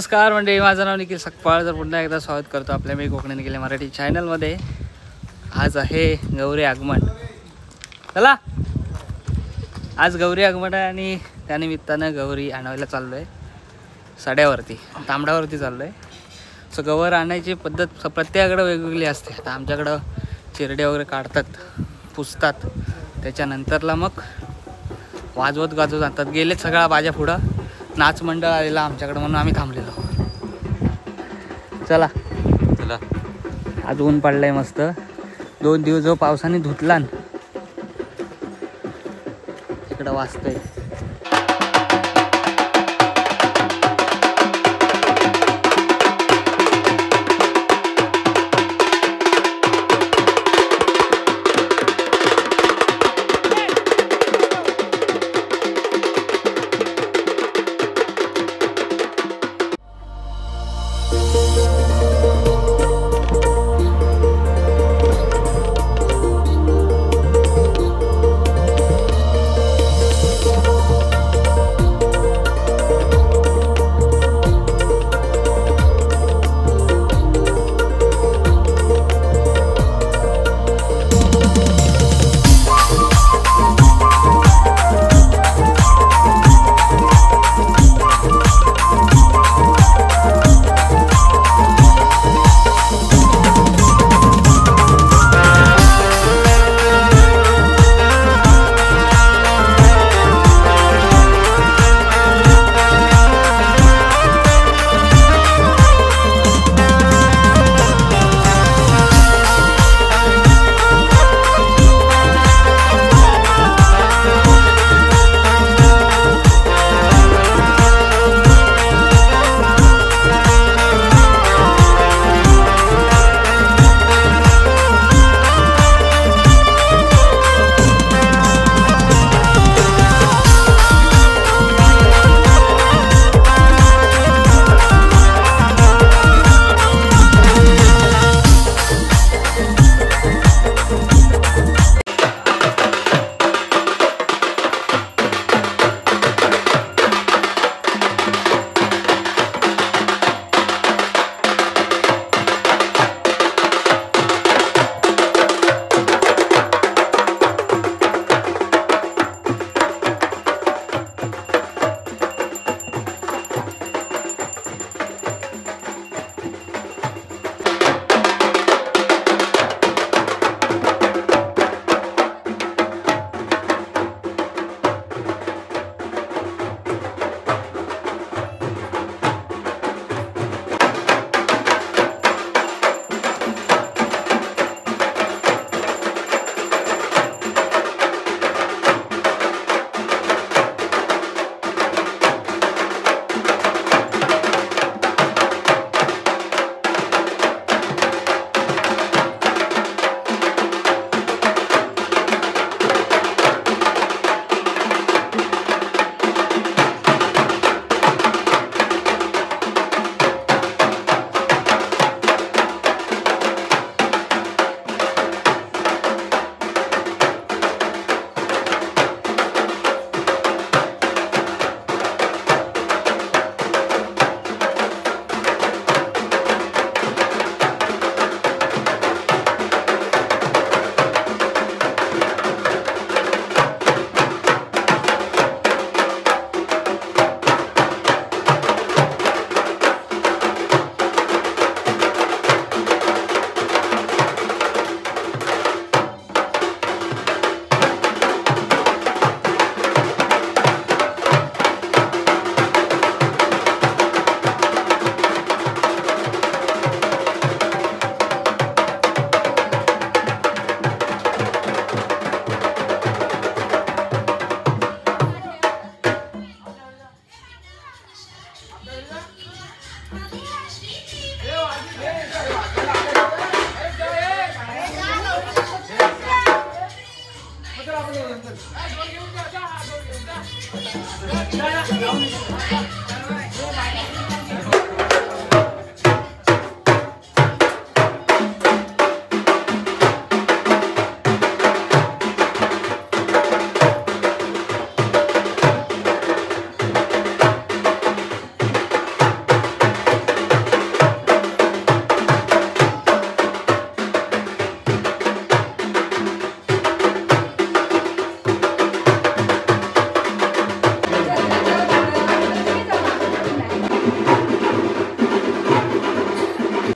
नमस्कार मंडळी, माझं नाव निखिल सकपाळ. तर पुन्हा एकदा स्वागत करतो आपल्या मी कोकणी निखिल मराठी चॅनलमध्ये. आज आहे गौरी आगमन. चला, आज गौरी आगमन आहे आणि त्यानिमित्तानं गौरी आणायला चाललो आहे. साड्यावरती तांबडावरती चाललो आहे. सो गवर आणायची पद्धत प्रत्येकाकडं वेगवेगळी असते. आता आमच्याकडं चिरडे वगैरे काढतात, पुसतात, त्याच्यानंतरला मग वाजवत गाजवत जातात. गेलेत सगळा बाजा पुढं. नाच मंडळ आलेला आमच्याकडं म्हणून आम्ही थांबलेलो. चला चला, आज ऊन पडलंय मस्त. 2 दिवस जो पावसाने धुतला इकडं वाजतंय.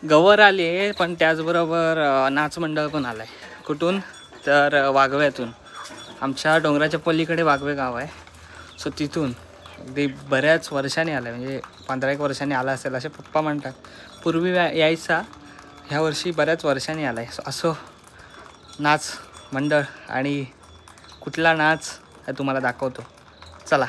गवर आली आहे, पण त्याचबरोबर नाच मंडळ पण आलाय. कुठून तर वाघव्यातून. आमच्या डोंगराच्या पलीकडे वाघवे गाव आहे. सो तिथून अगदी बऱ्याच वर्षांनी आला आहे, म्हणजे 15-1 वर्षांनी आला असेल असे पप्पा म्हणतात. पूर्वी यायचा, ह्या वर्षी बऱ्याच वर्षांनी आला आहे. असो नाच मंडळ आणि कुठला नाच हे तुम्हाला दाखवतो, चला.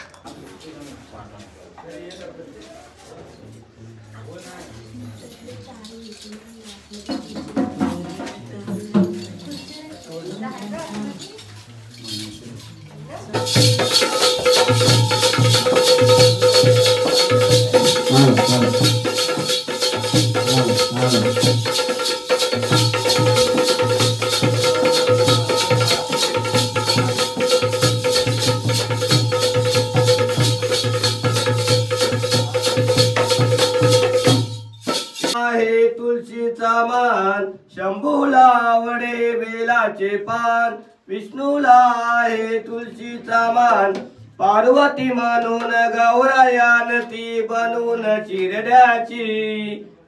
तुळशीचा मान, शंभूला वडे बेलाचे पान. विष्णूला आहे तुळशीचा मान, पार्वती म्हणून गौरायान ती बनून चिरड्याची.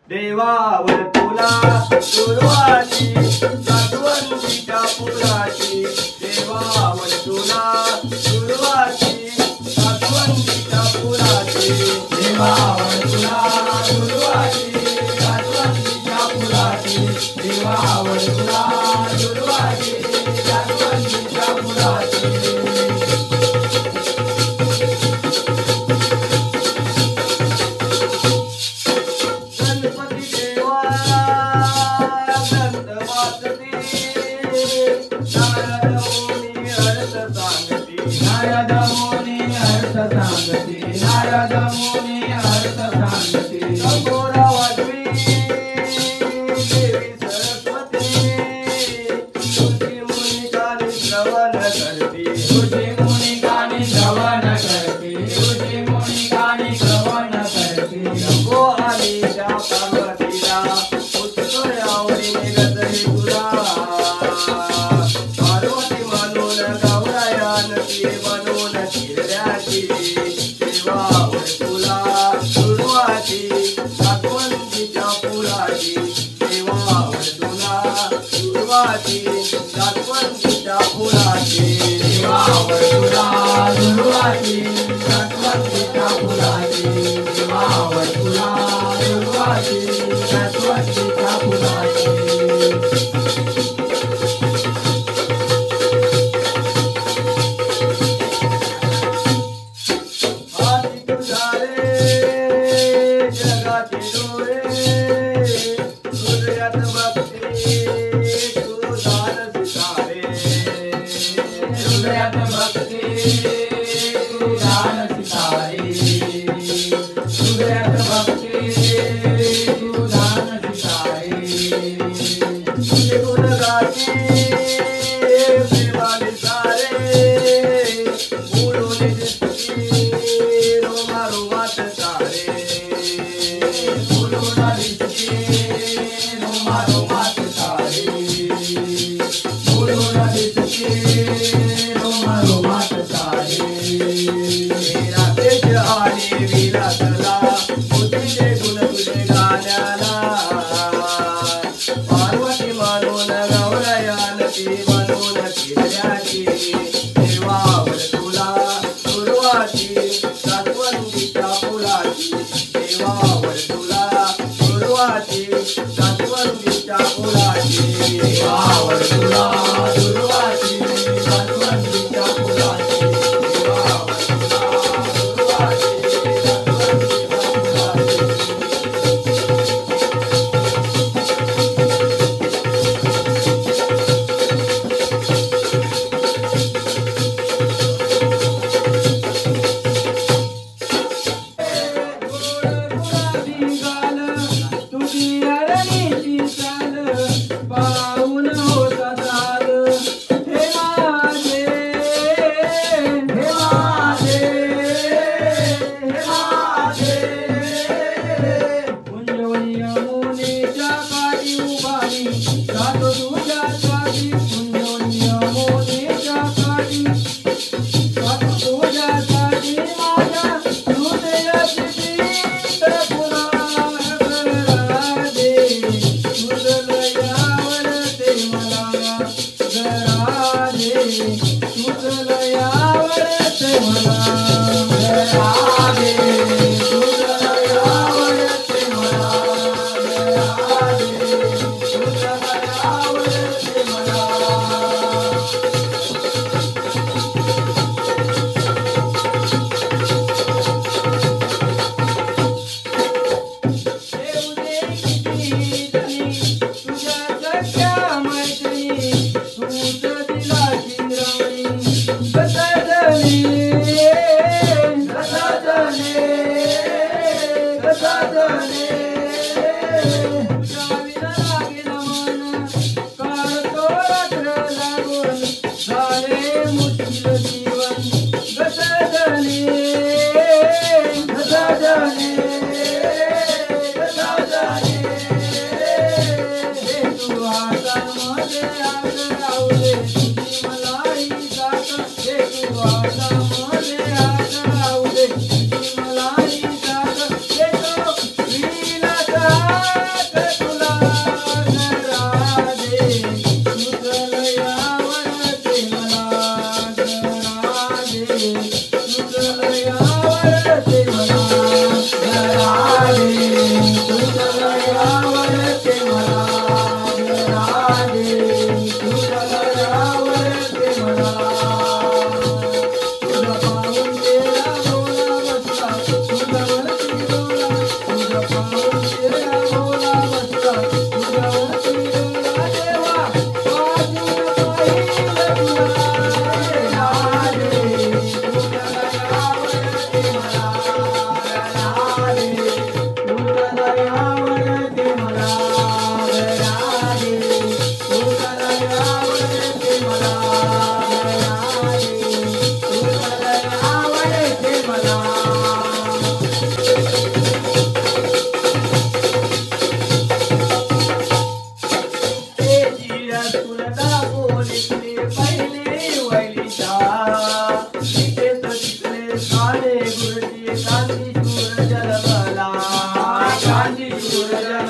देवावर तुला सुरुवाती, सातवंतीच्या पुराची. देवावर तुला सुरुवाती, सातवंतीच्या पुराची. देवावर तुला सुरुवाती, देवावर तुला सुरुवाती, सातवंतीच्या पुराची. गणपती देवा दंत वाजती, नारद मुनी अर्थ सांगती. नारद मुनी अर्थ सांगती, नारद मुनी अर्थ सांगती. शंभोरा वाजवी देवी सरस्वती, तुझी मुनी गाणी श्रवण करती. तुझी मुनी गाणी श्रवण करती, तुझी मुनी गाणी श्रवण करती. शंभो आणि त्या पार्वतीला उत्तोय आवडीने गजरी तुला. पार्वती म्हणून गौरायान ती बनून चिरड्याची. देवावर तुला सुरुवाती, सातवंतीच्या पुराची. देवावर तुला सुरुवाती, सातवंतीच्या पुराची. देवावर तुला सुरुवाती, सातवंतीच्या पुराची. देवावर तुला सुरुवाती, सातवंतीच्या पुराची. हाती तुझारे जगाचे डोळे, हृदयात भक्ती तू दान सितारे. हृदयात भक्ती तू दान सितारे. हृदयात भक्ती तू दान सितारे. तुझे गुण गाती प्रेमाने सारे, बोलून दिसती रोमा रोमात तारे. बोलून दिसती रोमा रोमात तारे. बोलून दिसती रोमा रोमात तारे. मेरा तेज आणि विलासला, बुद्धीचे गुण तुझे गाण्याला. पार्वती म्हणून गौरायान ती बनून चिरड्याची. देवावर तुला सुरुवाती, सातवंतीच्या पुराची. देवावर तुला सुरुवाती,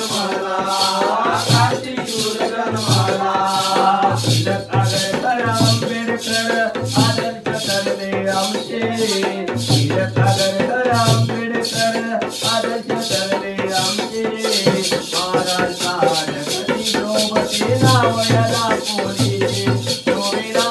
जन्माला कार्तिक शुद्ध जन्माला तिलक आगरकर आंबेडकर आदर्श ठरले आमचे तिलक आगरकर आंबेडकर आदर्श ठरले आमचे महाराष्ट्रात कधी द्रौपदी नाव याला पोलीचे डोळेला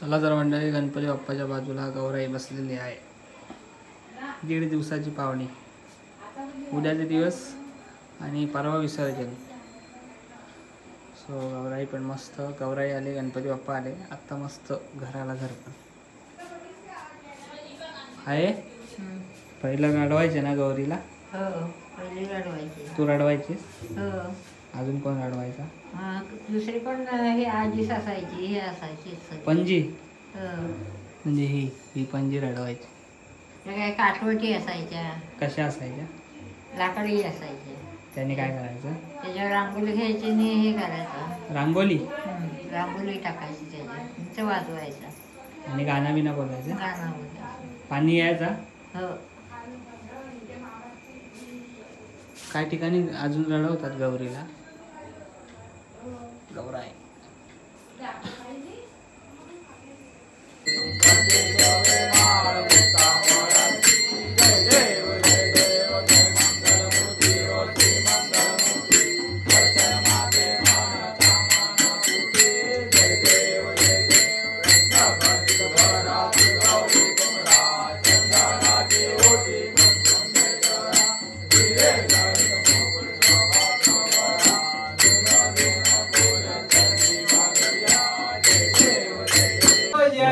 चला तर मंडळी, गणपती बाप्पाच्या बाजूला गौराई बसलेली आहे. 1.5 दिवसाची पावणी, उद्याचे दिवस आणि परवा विसर्जन. सो गौराई पण मस्त, गौराई आले, गणपती बाप्पा आले. आत्ता मस्त घराला घर पण आहे. पहिलं रडवायचे ना गौरीला? तू रडवायचीस? अजून कोण रडवायचा? दुसरी पण हे आजीच असायची, हे असायची पणजी. म्हणजे ही पणजी रडवायची. काय काठवटी असायच्या. कशा असायच्या? लाकडी असायच्या. त्याने काय करायचं? त्याच्यावर रांगोळी घ्यायची आणि हे करायचं. रांगोली? रांगोळी टाकायची त्याच्यावर, वाजवायचं आणि गाणं बिना बोलायचं. गाणं बोलायचं. पाणी यायचा. हो. काय ठिकाणी अजून रडवतात गौरीला. गौराई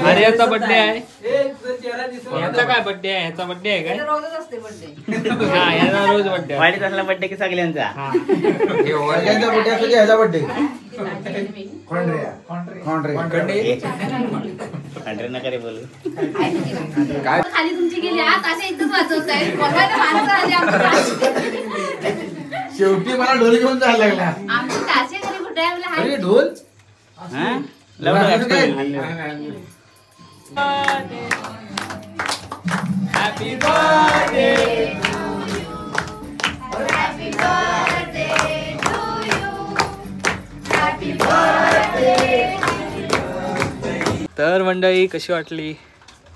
आर्याचा बर्थडे आहे. याचा काय बर्थडे आहे? ह्याचा बर्थडे आहे काय? रोजच असते बर्थडे. हा, याचा रोज बर्थडे. वाढीत असला बर्थडे की सगळ्यांचा. खंडरे नका बोलू. खाली तुमची गेली आज असे इथंच वाचवताय. बघायला माणसं आली आमची. शेवटी मला ढोल घेऊन जायला लागला. आमची तासे घरी कुठे आहे? म्हणलं, अरे ढोल हा? लवकर हॅपी बर्थडे. तर मंडळी, कशी वाटली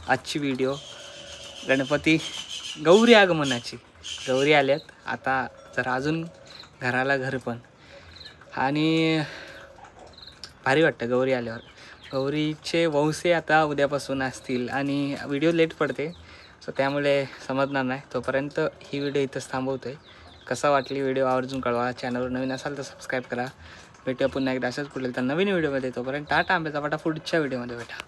आजची व्हिडिओ? गणपती गौरी आगमनाची. गौरी आल्यात आता, जरा अजून घराला घर पण, आणि भारी वाटतं गौरी आल्यावर. गौरीचे वंशे आता उद्यापासून असतील आणि व्हिडिओ लेट पडते, सो त्यामुळे समजणार नाही. तोपर्यंत ही व्हिडिओ इथंच थांबवतो आहे. कसा वाटली व्हिडिओ आवर्जून कळवा. चॅनलवर नवीन असाल तर सबस्क्राईब करा. भेटूया पुन्हा एकदा अशाच पुढे तर नवीन व्हिडिओमध्ये. तोपर्यंत टाटा, आंब्याचा पाटा. पुढच्या व्हिडिओमध्ये भेटा.